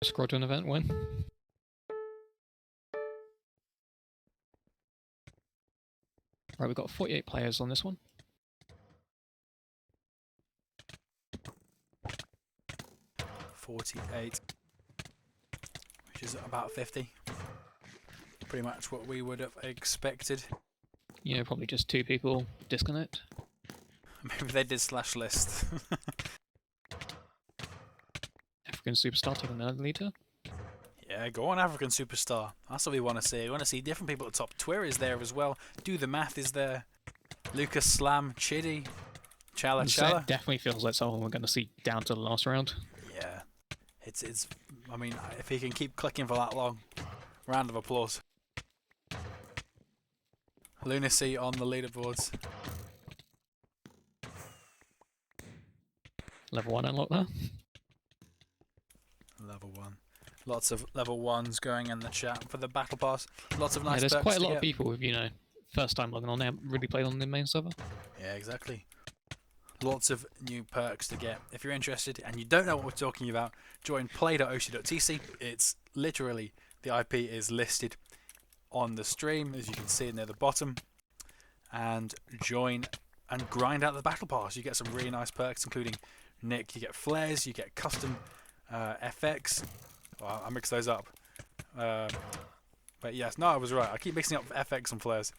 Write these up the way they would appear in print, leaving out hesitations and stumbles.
Scroll to an event win. Right, we've got 48 players on this one. $48, which is about 50. Pretty much what we would have expected. Yeah, probably just 2 people disconnect. Maybe they did slash list. African Superstar taking the leader. Yeah, go on, African Superstar. That's what we want to see. We want to see different people at the top. Twer is there as well. Do the Math is there. Lucas Slam, Chidi, Chala Chala. It definitely feels like someone we're going to see down to the last round. Yeah, it's. I mean, if he can keep clicking for that long, round of applause. Lunacy on the leaderboards. Level 1 unlock there. Level 1. Lots of level 1s going in the chat for the battle pass. Lots of nice there's perks quite a to lot get. of people with, first time logging on. They haven't really played on the main server. Yeah, exactly. Lots of new perks to get. If you're interested and you don't know what we're talking about, join play.oc.tc. It's literally, the IP is listed on the stream, as you can see near the bottom. And join and grind out the battle pass. You get some really nice perks, including Nick. You get flares, you get custom FX. Well, I mixed those up. But yes, no, I was right. I keep mixing up FX and flares.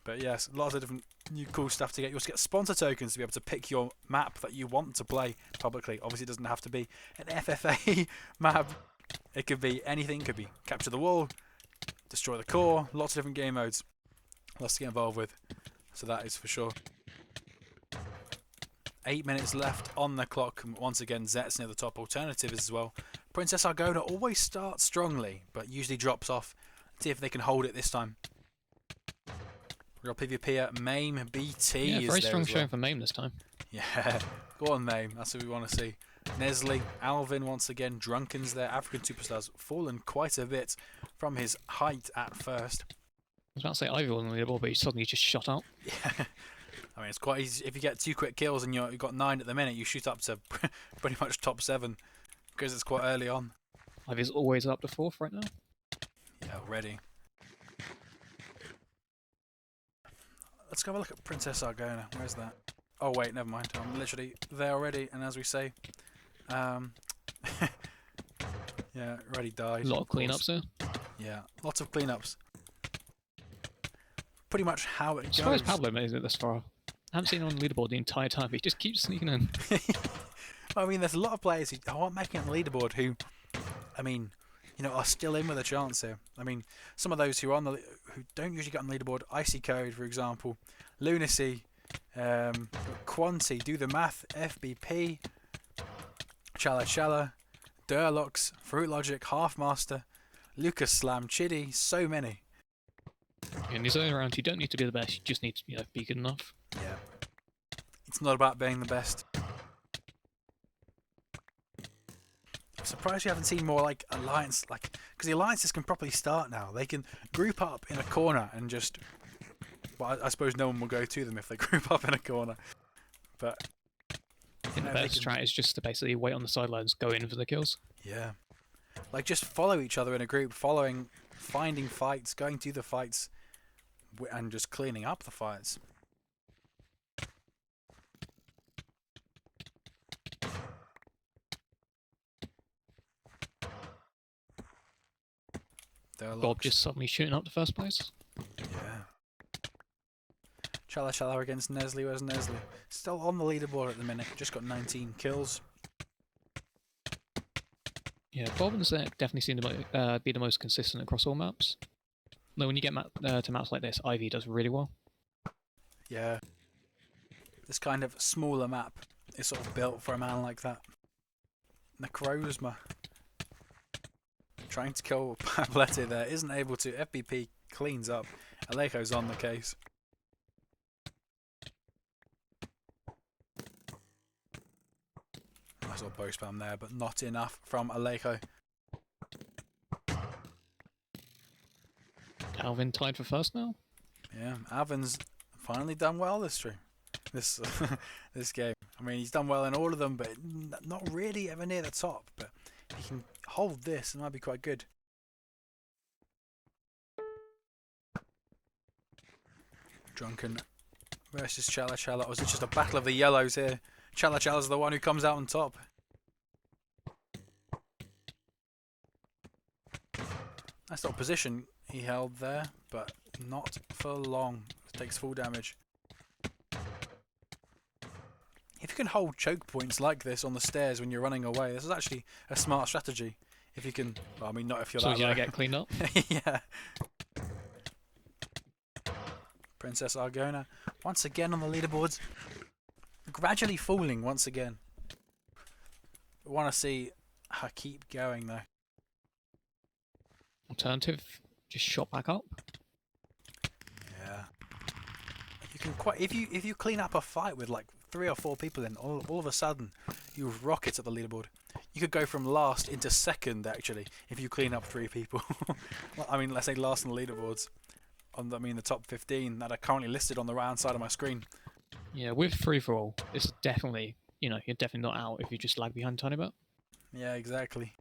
But yes, lots of different new cool stuff to get. You also get sponsor tokens to be able to pick your map that you want to play publicly. Obviously, it doesn't have to be an FFA map. It could be anything. It could be capture the wall, destroy the core. Lots of different game modes. Lots to get involved with. So that is for sure. 8 minutes left on the clock. Once again, Zet's near the top. Alternative as well. Princess Argona always starts strongly, but usually drops off. See if they can hold it this time. Real PvP at MAME BT. Yeah, is very there strong as well. showing for MAME this time. Yeah, go on MAME. That's what we want to see. Nestle, Alvin once again. Drunken's there. African Superstar's fallen quite a bit from his height at first. I was about to say Ivy wasn't on the leaderboard, but he suddenly just shot out. Yeah. I mean, it's quite easy. If you get 2 quick kills and you've got 9 at the minute, you shoot up to pretty much top 7 because it's quite early on. Ivy's always up to 4th right now. Yeah, already. Let's go have a look at Princess Argona. Where's that? Oh wait, never mind. I'm literally there already, and as we say, yeah, already died. A lot of cleanups there. Yeah, lots of cleanups. Pretty much how it I'm goes. surprised Pablo made it this far. I haven't seen him on the leaderboard the entire time, but he just keeps sneaking in. I mean, there's a lot of players who aren't making it on the leaderboard who, I mean, are still in with a chance here. I mean, some of those who are on who don't usually get on the leaderboard, Icy Code, for example, Lunacy, Quanti, Do the Math, FBP, Chala Chala, Durlox, Fruit Logic, Halfmaster, Lucas Slam, Chidi, so many. In these early rounds, you don't need to be the best, you just need to be good enough. Yeah. It's not about being the best. I'm surprised you haven't seen more like alliance, because the alliances can properly start now. They can group up in a corner and just. Well, I suppose no one will go to them if they group up in a corner. But I think the best strat is just to basically wait on the sidelines, go in for the kills. Yeah, like just follow each other in a group, finding fights, going to the fights, and just cleaning up the fights. Bob just suddenly shooting up the first place. Yeah. Chala Chala against Nestle. Where's Nestle? Still on the leaderboard at the minute. Just got 19 kills. Yeah, Bob and Zek definitely seem to be the most consistent across all maps. Though when you get to maps like this, Ivy does really well. Yeah. This kind of smaller map is sort of built for a man like that. Necrozma. Trying to kill Pablete there. Isn't able to. FBP cleans up. Alejo's on the case. Nice little bow spam there, but not enough from Alejo. Alvin tied for first now. Yeah, Alvin's finally done well this stream. This game. I mean, he's done well in all of them, but not really ever near the top. But If you can hold this, it might be quite good. Drunken versus Chala Chala. Or is it just a battle of the yellows here? Chala Chala's the one who comes out on top. Nice little position he held there, but not for long. It takes full damage. If you can hold choke points like this on the stairs when you're running away, this is actually a smart strategy. If you can, well, I mean, not if you're So that you low. get cleaned up. Yeah. Princess Argona once again on the leaderboards, gradually falling once again. I want to see her keep going though. Alternative, just shot back up. Yeah. You can quite if you clean up a fight with like 3 or 4 people in, all of a sudden you rocket at the leaderboard. You could go from last into second actually if you clean up 3 people. Well, I mean, let's say last on the leaderboards. The top 15 that are currently listed on the right hand side of my screen. Yeah, with free for all, it's definitely, you're definitely not out if you just lag behind a tiny bit. Yeah, exactly.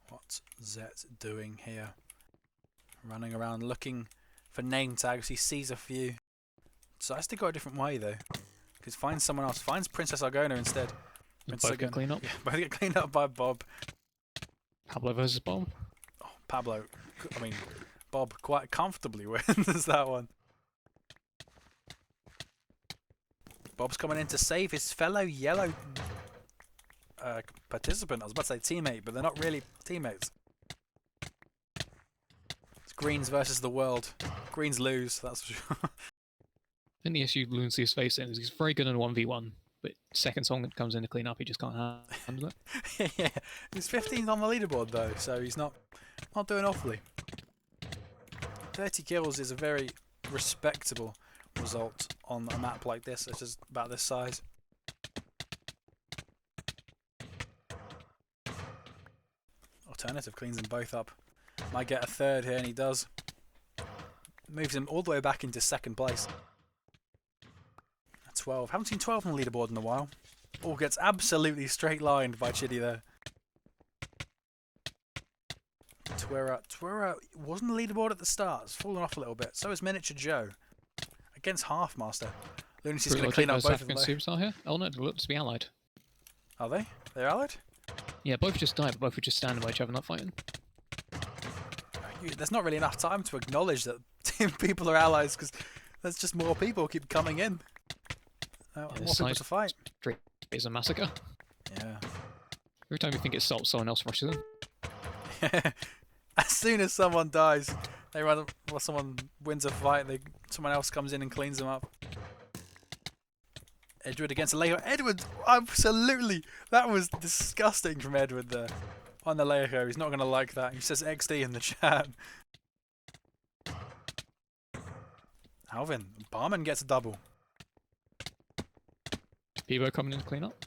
What's Zet doing here? Running around looking for name tags. He sees a few. Decides to go a different way though. Because finds someone else. Finds Princess Argona instead. Both get cleaned up. Yeah, both get cleaned up by Bob. Pablo versus Bob. Oh, Pablo. I mean, Bob quite comfortably wins that one. Bob's coming in to save his fellow yellow participant. I was about to say teammate, but they're not really teammates. It's Greens versus the world. Greens lose, that's for sure. I think the issue Lunacy is facing is he's very good in a 1v1, but second song that comes in to clean up, he just can't handle it. Yeah, he's 15th on the leaderboard though, so he's not doing awfully. 30 kills is a very respectable result on a map like this, which is about this size. Alternative cleans them both up. Might get a third here, and he does. Moves him all the way back into second place. 12. Haven't seen 12 on the leaderboard in a while. Oh, gets absolutely straight lined by Chidi there. Twira wasn't the leaderboard at the start. It's fallen off a little bit. So is Miniature Joe. Against Halfmaster. Lunacy's going to clean up both of them. Superstar here? Oh no, they look to be allied. Are they? They're allied? Yeah, both just died, but both were just standing by each other not fighting. There's not really enough time to acknowledge that people are allies because there's just more people keep coming in. More people to fight. It's a massacre. Yeah. Every time you think it stops, someone else rushes in. As soon as someone dies, someone wins a fight, someone else comes in and cleans them up. Edward against Alejo. Edward, absolutely! That was disgusting from Edward there. On the Alejo, he's not going to like that. He says XD in the chat. Alvin, Barman gets a double. Pivo coming in to clean up.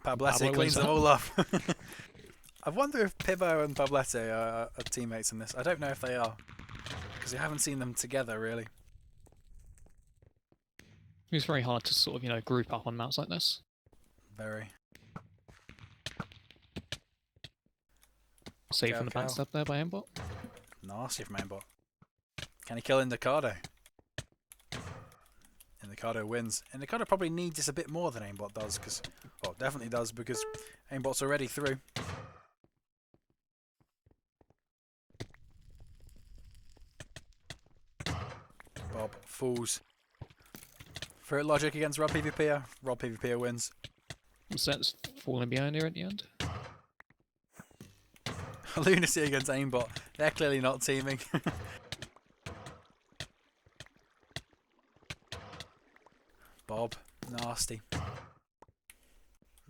Pablete cleans them all up. I wonder if Pivo and Pablete are teammates in this. I don't know if they are. Because you haven't seen them together, really. It's very hard to sort of, group up on maps like this. Very. Save from the backstab there by Aimbot. Nasty from Aimbot. Can he kill Indicado? Indicado wins. Indicado probably needs this a bit more than Aimbot does, definitely does, because Aimbot's already through. Bob falls. For logic against Rob PvPer. Rob PvPer wins. Set's falling behind here at the end. Lunacy against Aimbot. They're clearly not teaming. Bob, nasty.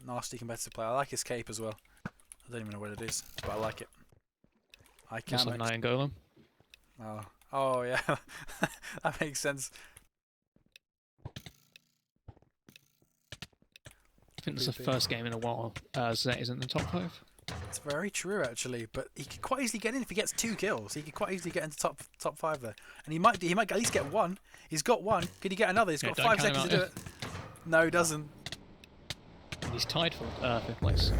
Nasty competitive player. I like his cape as well. I don't even know what it is, but I like it. I can. Just like an Iron Golem. Oh yeah, that makes sense. I think it's the first game in a while Zet isn't in the top 5. That's very true, actually. But he could quite easily get in if he gets 2 kills. He could quite easily get into top 5 there, and he might at least get 1. He's got 1. Could he get another? He's got 5 seconds to do it. No, he doesn't. He's tied for 5th place.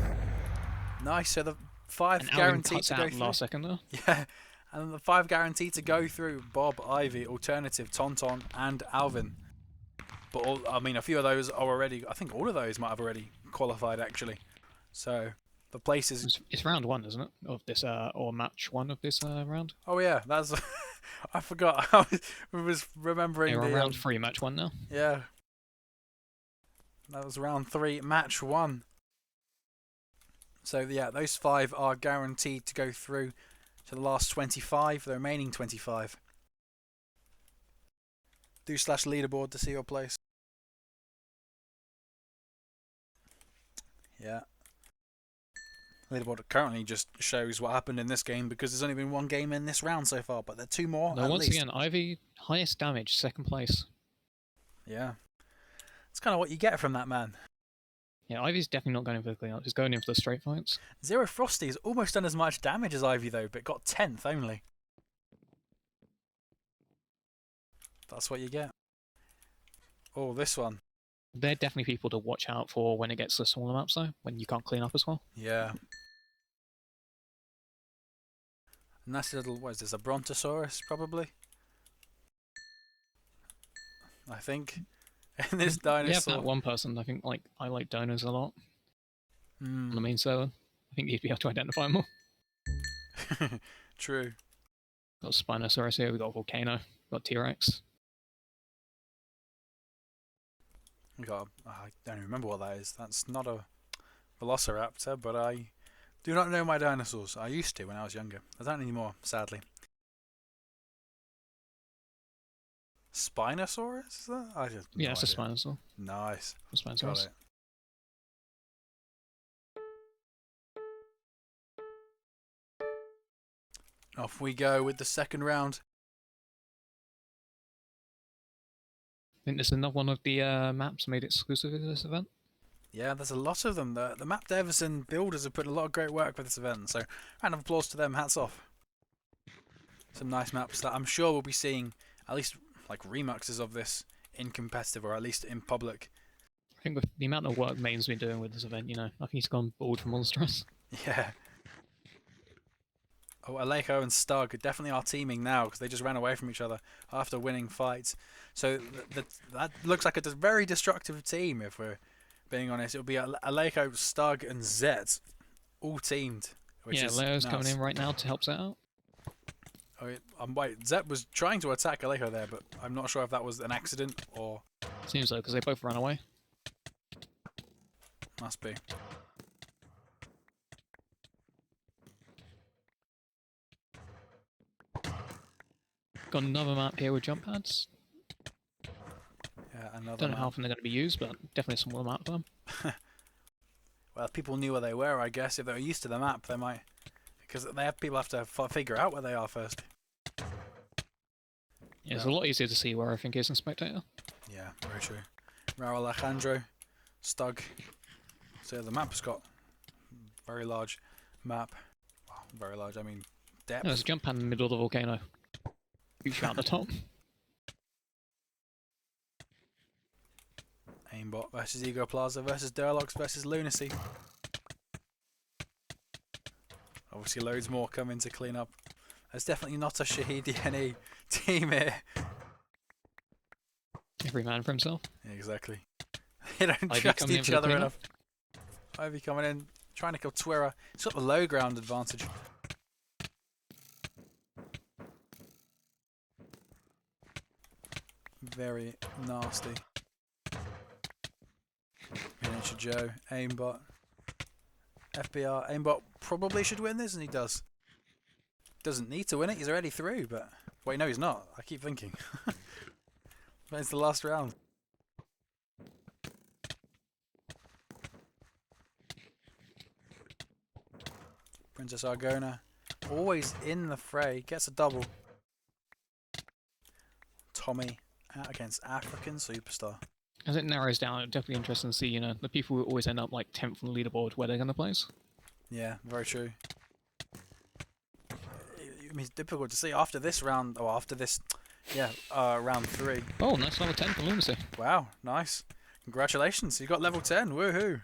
Nice. So the 5 and guaranteed to go through. Last second though. Yeah, and the 5 guaranteed to go through: Bob, Ivy, Alternative, Tonton, and Alvin. But I mean, a few of those are already. I think all of those might have already qualified actually. So the places. It's round 1, isn't it? Of this or match 1 of this round. Oh yeah, that's. I forgot. I was remembering. We're on round 3, match 1 now. Yeah. That was round 3, match 1. So yeah, those 5 are guaranteed to go through to the last 25, the remaining 25. Do / leaderboard to see your place. Yeah. Leaderboard currently just shows what happened in this game because there's only been 1 game in this round so far, but there are 2 more. No, once again, Ivy, highest damage, 2nd place. Yeah. It's kind of what you get from that man. Yeah, Ivy's definitely not going in for the cleanup. He's going in for the straight fights. Zero Frosty has almost done as much damage as Ivy though, but got 10th only. That's what you get. Oh, this one. They're definitely people to watch out for when it gets to the smaller maps though, when you can't clean up as well. Yeah. Nasty little, what is this, a Brontosaurus probably? I think. And this dinosaur. Yeah, that one person, I think I like dinos a lot. On the main server. I think you'd be able to identify them more. True. Got Spinosaurus here, we've got Volcano, we've got T-Rex. I don't even remember what that is. That's not a Velociraptor, but I do not know my dinosaurs. I used to when I was younger. I don't anymore, sadly. Spinosaurus? Is that? I just Yeah, it's a Spinosaur. Nice. Spinosaurus. Off we go with the second round. I think there's another one of the maps made exclusive to this event. Yeah, there's a lot of them. The map devs and builders have put a lot of great work for this event, so round of applause to them, hats off. Some nice maps that I'm sure we'll be seeing, at least like remixes of this in competitive, or at least in public. I think with the amount of work Main's been doing with this event, you know, I think he's gone bored from all the stress. Yeah. Oh, Alejo and Stug definitely are teaming now because they just ran away from each other after winning fights. So that looks like a very destructive team if we're being honest. It'll be Alejo, Stug and Zet all teamed. Which yeah, is Leo's nuts. coming in right now to help Zet out. Oh, wait, Zet was trying to attack Alejo there, but I'm not sure if that was an accident or... Seems so, because they both ran away. Must be. Got another map here with jump pads. Yeah, another Don't know map. how often they're going to be used, but definitely a smaller map for them. Well, if people knew where they were, I guess. If they were used to the map, they might... Because people have to figure out where they are first. Yeah, it's a lot easier to see where everything is in Spectator. Yeah, very true. Raul Alejandro, Stug. So the map's got very large map. Well, very large, I mean depth. No, there's a jump pad in the middle of the volcano. You shoot out the top. Aimbot versus Ego Plaza versus Durlox versus Lunacy. Obviously loads more coming to clean up. There's definitely not a Shahid DNA team here. Every man for himself. Yeah, exactly. They don't Ivy trust coming in each for the other cleanup. enough. Ivy coming in, trying to kill Twira. He's got the low ground advantage. Very nasty. Miniature Joe, aimbot. FBR, aimbot probably should win this, and he does. Doesn't need to win it, he's already through, but... Wait, no, he's not. I keep thinking. But it's the last round. Princess Argona, always in the fray, gets a double. Tommy out against African Superstar. As it narrows down, it's definitely interesting to see, you know, the people who always end up like 10th on the leaderboard where they're going to place. Yeah, very true. I mean, it's difficult to see after this round, or after this, yeah, round 3. Oh, nice level 10 for Lunacy. Wow, nice. Congratulations, you got level 10, woohoo!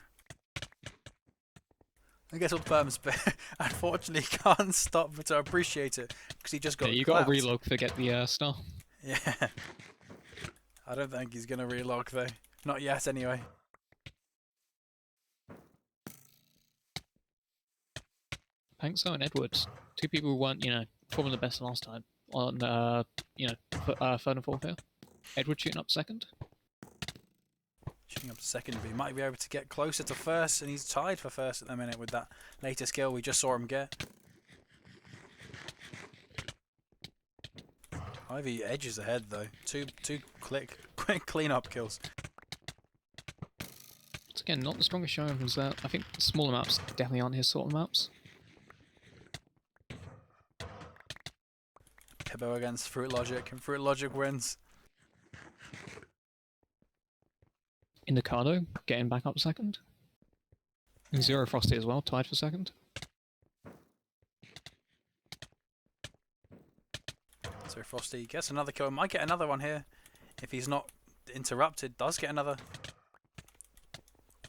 I guess all firms, but unfortunately can't stop to appreciate it, because he just got Yeah, you clapped. got to relog to get the star. Yeah. I don't think he's going to relog though. Not yet, anyway. Pankso and Edwards, 2 people who weren't, probably the best last time on, third and fourth here. Edwards shooting up second. Shooting up to second, but he might be able to get closer to first, and he's tied for first at the minute with that latest kill we just saw him get. Ivy edges ahead though. Two quick clean-up kills. Once again, not the strongest showing from Zert. I think the smaller maps definitely aren't his sort of maps. Hibbo against Fruit Logic, and Fruit Logic wins. Indicado getting back up second. And Zero Frosty as well, tied for second. So Frosty gets another kill. Might get another one here if he's not interrupted. Does get another.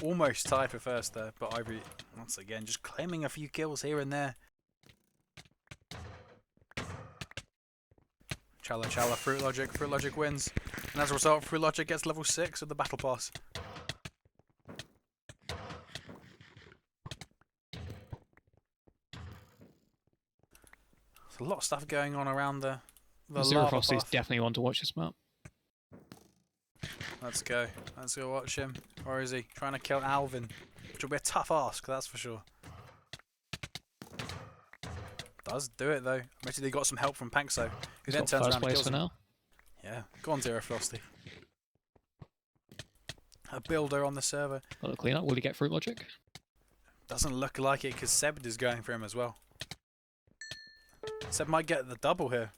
Almost tied for first there, but Ivory once again just claiming a few kills here and there. Chala, Fruit Logic wins. And as a result, Fruit Logic gets level 6 of the Battle Pass. There's a lot of stuff going on around the Zero lava Frosty is path. definitely one to watch this map. Let's go watch him. Or is he trying to kill Alvin? Which will be a tough ask, that's for sure. Does do it though. I bet they got some help from Pankso, who then turns around and kills him. now. Yeah, go on Zero Frosty. A builder on the server. A little clean up. Will he get Fruit Logic? Doesn't look like it because Seb is going for him as well. Seb might get the double here.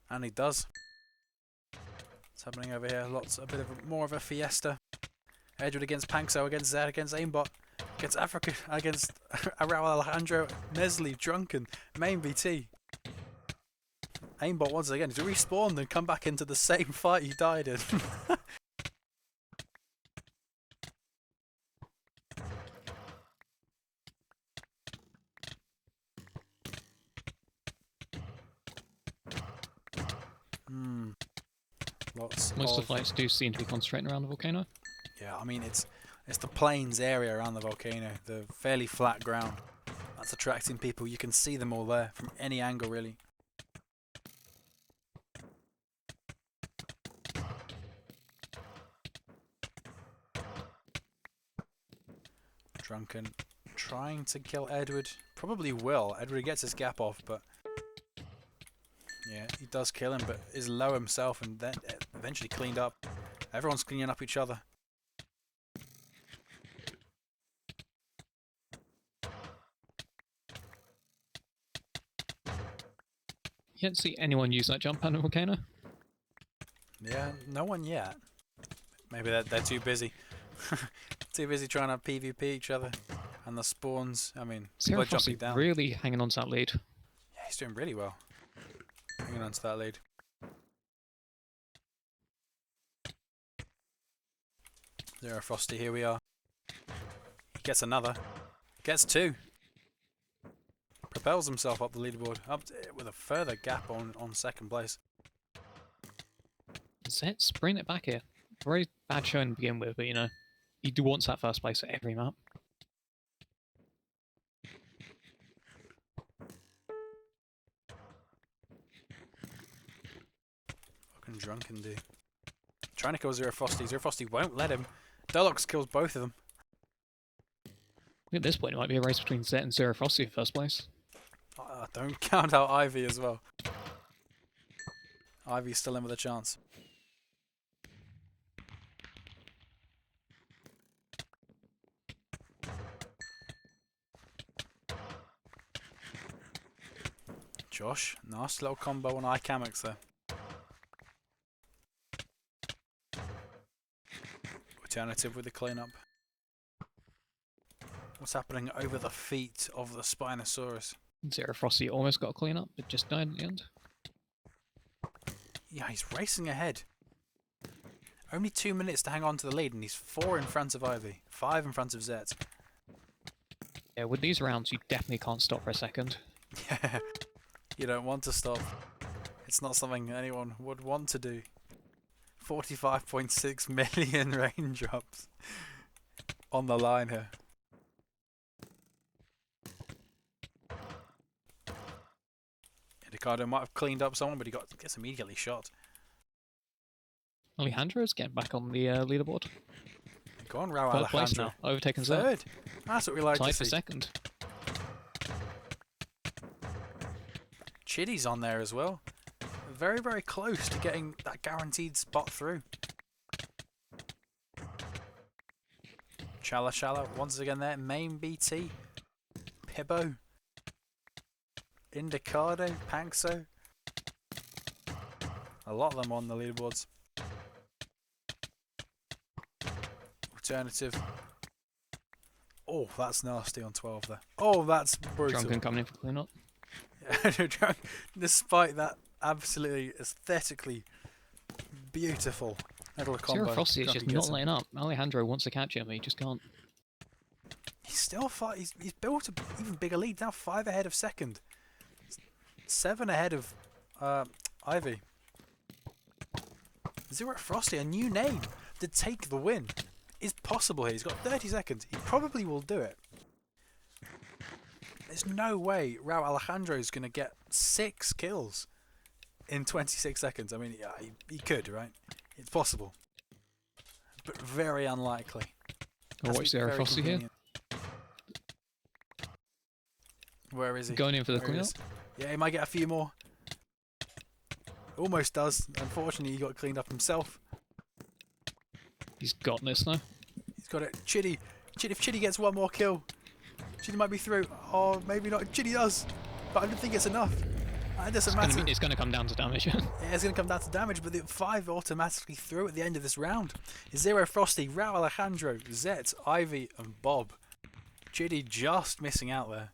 And he does. What's happening over here? A bit of more of a fiesta. Edward against Pankso, against Zed, against Aimbot, against Africa, against Arau Alejandro, Nestle, Drunken, Main BT. Aimbot once again to respawn and come back into the same fight he died in. Most of the fights do seem to be concentrating around the volcano. Yeah, I mean it's the plains area around the volcano, the fairly flat ground. That's attracting people. You can see them all there from any angle, really. Drunken trying to kill Edward. Probably will. Edward gets his gap off, but yeah, he does kill him, but is low himself and then eventually cleaned up. Everyone's cleaning up each other. You don't see anyone use that jump on the volcano. Yeah, no one yet. Maybe they're too busy. Too busy trying to PvP each other. And the spawns, I mean, people are jumping down. Really hanging on to that lead. Yeah, he's doing really well. Hanging on to that lead. Zero Frosty, here we are. He gets another. Gets 2. Propels himself up the leaderboard, with a further gap on second place. Zet's bringing it back here. Very bad showing to begin with, but he wants that first place at every map. What can Drunken do? Trying to kill Zero Frosty. Zero Frosty won't let him. Deluxe kills both of them. At this point, it might be a race between Zet and Zero Frosty in first place. Don't count out Ivy as well. Ivy's still in with a chance. Josh, nice little combo on Icamics there. Alternative with the cleanup. What's happening over the feet of the Spinosaurus? Zero Frosty almost got a clean up, but just died at the end. Yeah, he's racing ahead. Only 2 minutes to hang on to the lead, and he's 4 in front of Ivy, 5 in front of Zet. Yeah, with these rounds, you definitely can't stop for a second. Yeah, you don't want to stop. It's not something anyone would want to do. 45.6 million raindrops on the line here. Ricardo might have cleaned up someone, but he gets immediately shot. Alejandro's getting back on the leaderboard. Go on, Raul Third place Alejandro. now, overtaken Zet. Third. That's what we like to Tied for see. second. Chitty's on there as well. Very, very close to getting that guaranteed spot through. Chala once again there. Main BT. Pibbo. Indicado. Pankso. A lot of them on the leaderboards. Alternative. Oh, that's nasty on 12 there. Oh, that's brutal. Drunken coming in for clean up. Despite that absolutely aesthetically beautiful little combo. Zero Frosty is Drunken just gets not him. letting up. Alejandro wants to catch him, but he just can't. He's still he's built an even bigger lead now, 5 ahead of second, 7 ahead of Ivy. Zero Frosty, a new name to take the win, is possible here. He's got 30 seconds. He probably will do it. There's no way Raul Alejandro is going to get 6 kills in 26 seconds. I mean, yeah, he could, right? It's possible, but very unlikely. I'll watch Zero Frosty here. Where is he? Going in for the There he cleanup. is. Yeah, he might get a few more. Almost does. Unfortunately, he got cleaned up himself. He's got this now. He's got it. Chitty. If Chitty gets one more kill, Chitty might be through. Oh, maybe not. Chitty does. But I don't think it's enough. It doesn't matter. It's going to come down to damage. Yeah, it's going to come down to damage, but the 5 automatically through at the end of this round. Zero Frosty, Raul Alejandro, Zet, Ivy, and Bob. Chitty just missing out there.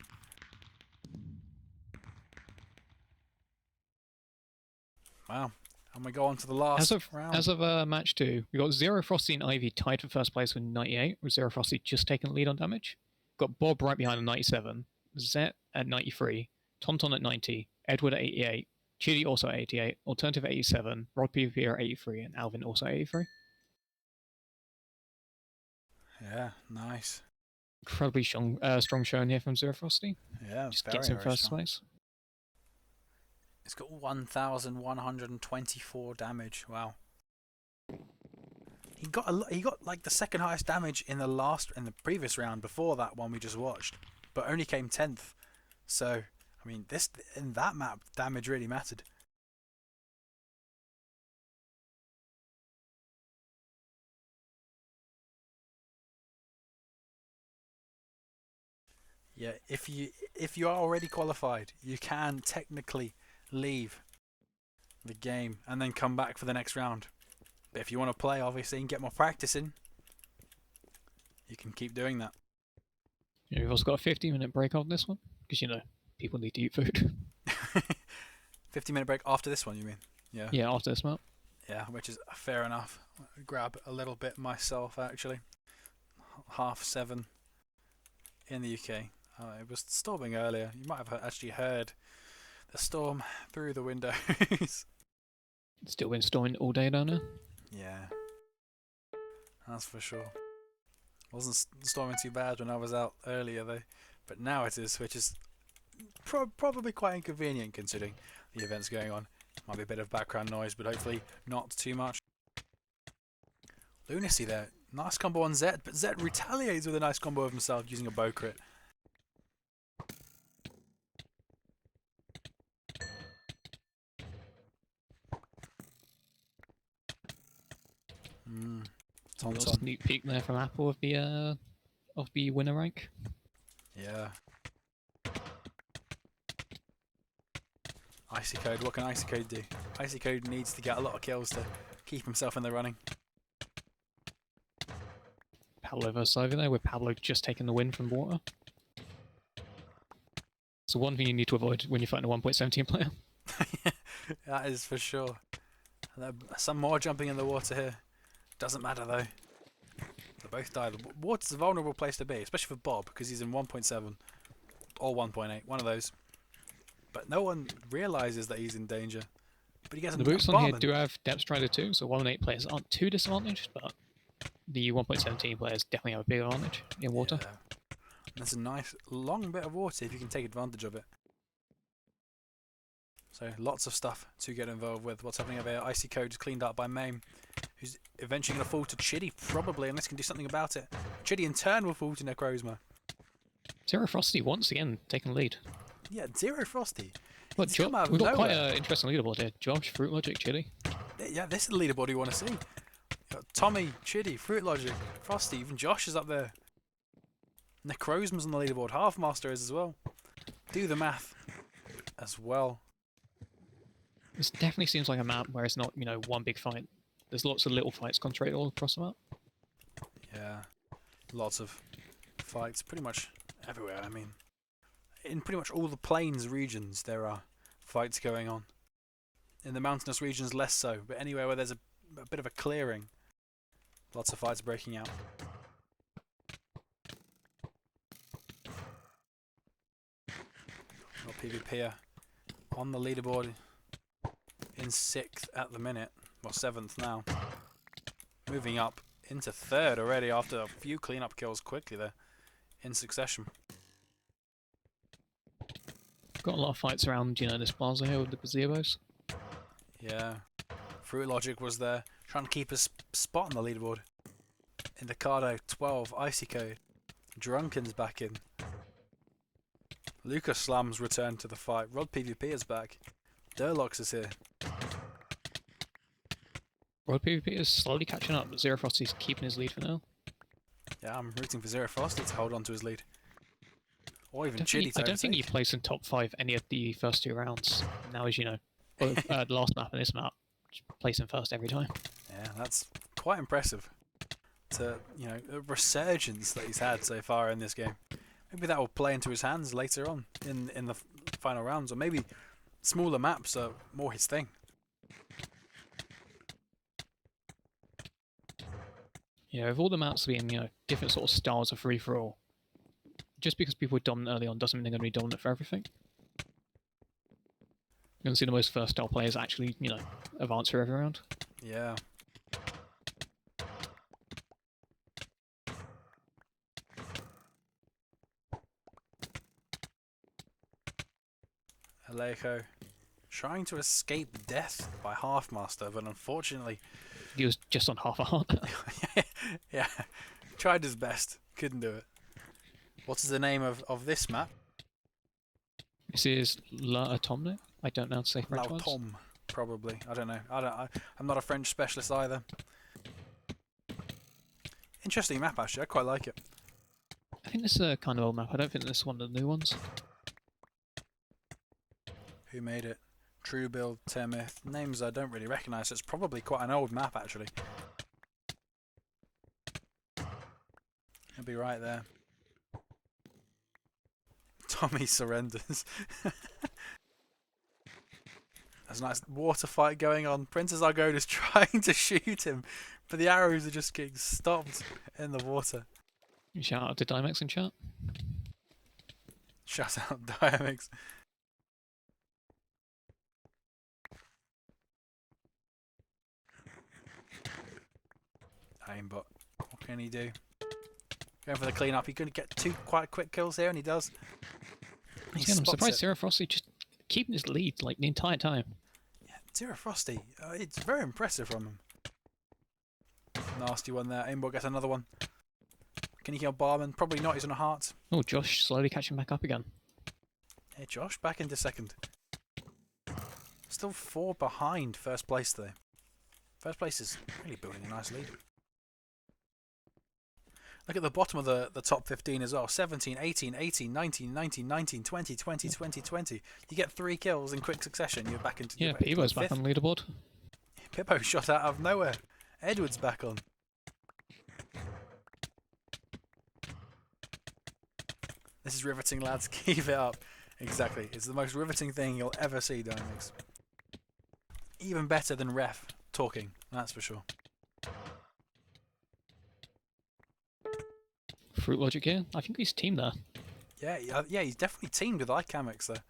Wow. And we go on to the last round. As of match 2, we got Zero Frosty and Ivy tied for first place with 98, with Zero Frosty just taking the lead on damage. Got Bob right behind at 97, Zet at 93, Tonton at 90, Edward at 88, Chitty also at 88, Alternative at 87, Rod PvP at 83, and Alvin also at 83. Yeah, nice. Incredibly strong showing here from Zero Frosty. Yeah, Just very, gets in very first strong. place. It's got 1,124 damage. Wow. He got like the second highest damage in the previous round before that one we just watched, but only came 10th. So, I mean, in that map, damage really mattered. Yeah, if you are already qualified, you can technically leave the game and then come back for the next round. But if you want to play, obviously, and get more practice in, you can keep doing that. Yeah, we've also got a 15-minute break on this one, because, people need to eat food. 15-minute break after this one, you mean? Yeah. Yeah, after this map. Yeah, which is fair enough. I'll grab a little bit myself, actually. 7:30 in the UK. It was storming earlier. You might have actually heard the storm through the windows. Still been storming all day down there. Yeah, that's for sure. Wasn't storming too bad when I was out earlier though, but now it is, which is probably quite inconvenient considering the events going on. Might be a bit of background noise, but hopefully not too much. Lunacy there, nice combo on Zet, but Zet retaliates with a nice combo of himself using a bow crit. Little sneak peek there from Apple of the winner rank. Yeah. Icy Code, what can Icy Code do? Icy Code needs to get a lot of kills to keep himself in the running. Pablo versus Ivy there, with Pablo just taking the win from water. So one thing you need to avoid when you're fighting a 1.17 player. That is for sure. Some more jumping in the water here. Doesn't matter though. They both died. Water's a vulnerable place to be, especially for Bob, because he's in 1.7 or 1.8, one of those. But no one realises that he's in danger. But he gets The boots on here do have Depth Strider too, so 1.8 players aren't too disadvantaged, but the 1.17 players definitely have a big advantage in water. Yeah. There's a nice long bit of water if you can take advantage of it. So lots of stuff to get involved with. What's happening over here? Icy Code is cleaned up by Mame, who's eventually going to fall to Chitty, probably, unless he can do something about it. Chitty in turn will fall to Necrozma. Zero Frosty once again taking the lead. Yeah, Zero Frosty. Look, we've got quite an interesting leaderboard here. Josh, Fruit Logic, Chitty. Yeah, this is the leaderboard you want to see. Tommy, Chitty, Fruit Logic, Frosty, even Josh is up there. Necrozma's on the leaderboard. Halfmaster is as well. Do the math as well. This definitely seems like a map where it's not, one big fight. There's lots of little fights concentrated all across the map. Yeah, lots of fights pretty much everywhere. I mean, in pretty much all the plains regions there are fights going on. In the mountainous regions less so, but anywhere where there's a bit of a clearing, lots of fights breaking out. Got PvP on the leaderboard in 6th at the minute, well 7th now. Moving up into 3rd already after a few cleanup kills quickly there in succession. Got a lot of fights around, this plaza here with the gazebos. Yeah. Fruit Logic was there, trying to keep a spot on the leaderboard. Indicado 12, Icy Code. Drunken's back in. Lucas Slams returned to the fight. Rod PvP is back. Durlox is here. Rod PvP is slowly catching up, but Zero Frosty's keeping his lead for now. Yeah, I'm rooting for Zero Frosty to hold on to his lead. Or even Chitty to I don't think he placed in top 5 any of the first 2 rounds. Now, as you know, the last map and this map, placing first every time. Yeah, that's quite impressive. To a resurgence that he's had so far in this game. Maybe that will play into his hands later on in the final rounds, or maybe smaller maps are more his thing. Yeah, with all the maps being different sort of styles of free for all, just because people were dominant early on doesn't mean they're going to be dominant for everything. You're going to see the most first style players actually advance for every round. Yeah. Alejo trying to escape death by Halfmaster, but unfortunately he was just on half a heart. yeah, tried his best, couldn't do it. What is the name of this map? This is La Automne. I don't know how to say French words. L'Automne, probably. I don't know. I'm not a French specialist either. Interesting map, actually. I quite like it. I think this is a kind of old map. I don't think this is one of the new ones. Who made it? True Build, Temith. Names I don't really recognise, so it's probably quite an old map, actually. It'll be right there. Tommy surrenders. There's a nice water fight going on. Princess Argode is trying to shoot him, but the arrows are just getting stopped in the water. Shout out to Dimex in chat. Shout out Dimex. Aimbot. What can he do? Going for the clean-up. He's going to get 2 quite quick kills here, and he does. I'm surprised Zero Frosty just keeping his lead like the entire time. Yeah, Zero Frosty. It's very impressive from him. Nasty one there. Aimbot gets another one. Can he kill Barman? Probably not. He's on a heart. Oh, Josh slowly catching back up again. Hey, Josh, back into 2nd. Still 4 behind first place there. First place is really building a nice lead. Look at the bottom of the top 15 as well. 17, 18, 18, 19, 19, 19, 20, 20, 20, 20. You get 3 kills in quick succession. You're back into... Yeah, Pivo's back on the leaderboard. Pippo shot out of nowhere. Edward's back on. This is riveting, lads. Keep it up. Exactly. It's the most riveting thing you'll ever see, Dynamics. Even better than ref talking, that's for sure. Fruit Logic here. I think he's team there. Yeah, he's definitely teamed with iCamix there.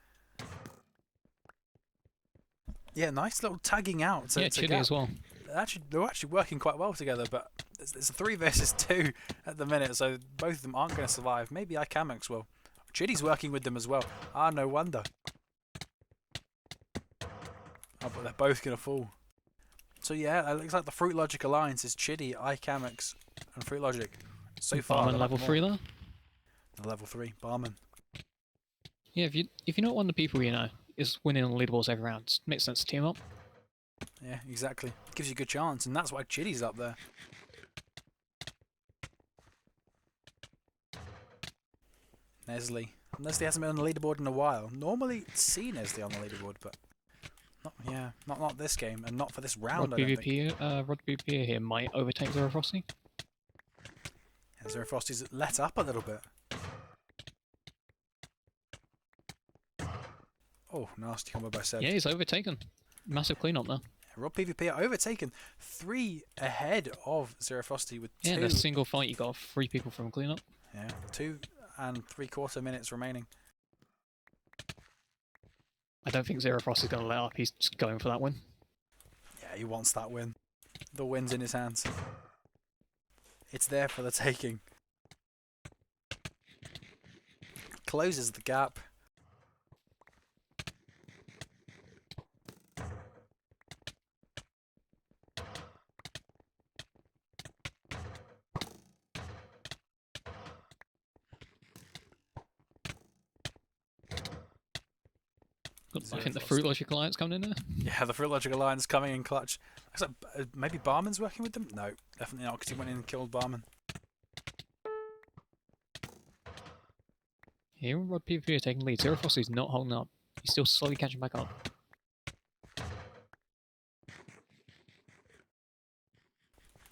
Yeah, nice little tagging out. Yeah, Chili as well. They're actually working quite well together, but it's a 3 versus 2 at the minute, so both of them aren't going to survive. Maybe iCamix will. Chili's working with them as well. Ah, no wonder. Oh, but they're both going to fall. So yeah, it looks like the Fruit Logic Alliance is Chidi, iCamix, and Fruit Logic. So far, Barman level 3 there. Level 3, Barman. Yeah, if you're not one of the people you know is winning on the leaderboards every round, it makes sense to team up. Yeah, exactly. Gives you a good chance, and that's why Chidi's up there. Nestle. Nestle hasn't been on the leaderboard in a while. Normally, see Nestle on the leaderboard, but not this game, and not for this round. Rod PvP here might overtake Zero Frosty. Yeah, Zero Frosty's let up a little bit. Oh, nasty combo by Seb. Yeah, he's overtaken. Massive cleanup there. Rod PvP are overtaken. 3 ahead of Zero Frosty with 2. Yeah, in a single fight you got 3 people from cleanup. Yeah, 2 and 3/4 minutes remaining. I don't think Zero Frosty's going to let up. He's just going for that win. Yeah, he wants that win. The win's in his hands. It's there for the taking. Closes the gap. I think the Fruit Logic Alliance coming in there. Yeah, the Fruit Logic Alliance coming in clutch. Looks like maybe Barman's working with them? No, definitely not, because he went in and killed Barman. Here, Rod PvP are taking lead. Zero Frosty's not holding up. He's still slowly catching back up.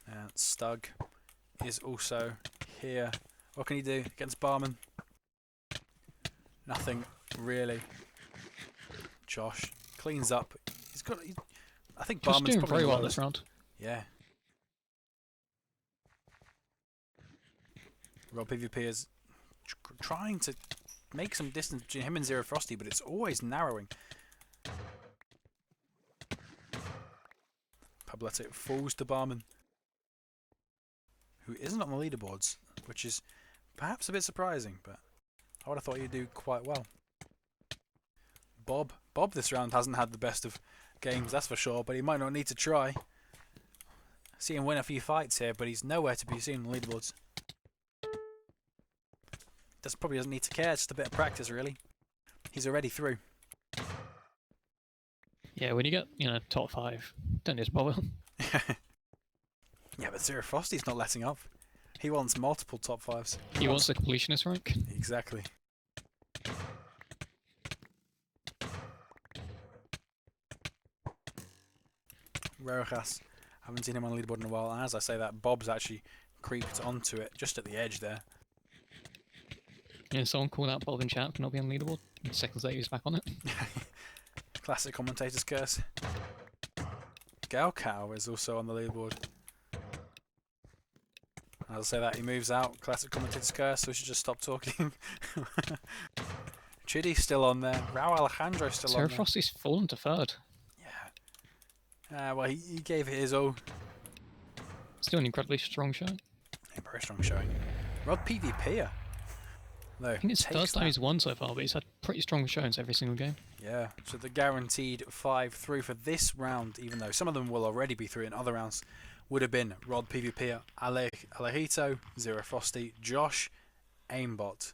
And Stug is also here. What can he do against Barman? Nothing, really. Josh cleans up. I think Josh Barman's doing probably very well this round. Yeah. Rob PvP is trying to make some distance between him and Zero Frosty, but it's always narrowing. Pabletic falls to Barman, who isn't on the leaderboards, which is perhaps a bit surprising, but I would have thought he'd do quite well. Bob this round hasn't had the best of games, that's for sure, but he might not need to try. See him win a few fights here, but he's nowhere to be seen on the leaderboards. Probably doesn't need to care, it's just a bit of practice really. He's already through. Yeah, when you get, top 5, don't need to bother. Yeah, but Zero Frosty's not letting up. He wants multiple top 5s. He wants the completionist rank. Exactly. Overcast. Haven't seen him on the leaderboard in a while, and as I say that, Bob's actually creeped onto it just at the edge there. Yeah, someone called out Bob in chat for not being on the leaderboard. And seconds later, he's back on it. Classic commentator's curse. Galcow is also on the leaderboard. As I say that, he moves out. Classic commentator's curse, so we should just stop talking. Chidi's still on there. Rao Alejandro's still on there. Frosty's fallen to 3rd. Yeah. Well, he gave it his all. Still an incredibly strong show. A very strong showing. Rod PvP. No, I think it's the first time he's won so far, but he's had pretty strong showings every single game. Yeah, so the guaranteed 5 through for this round, even though some of them will already be through in other rounds, would have been Rod PvP, Alejito, Zero Frosty, Josh, Aimbot,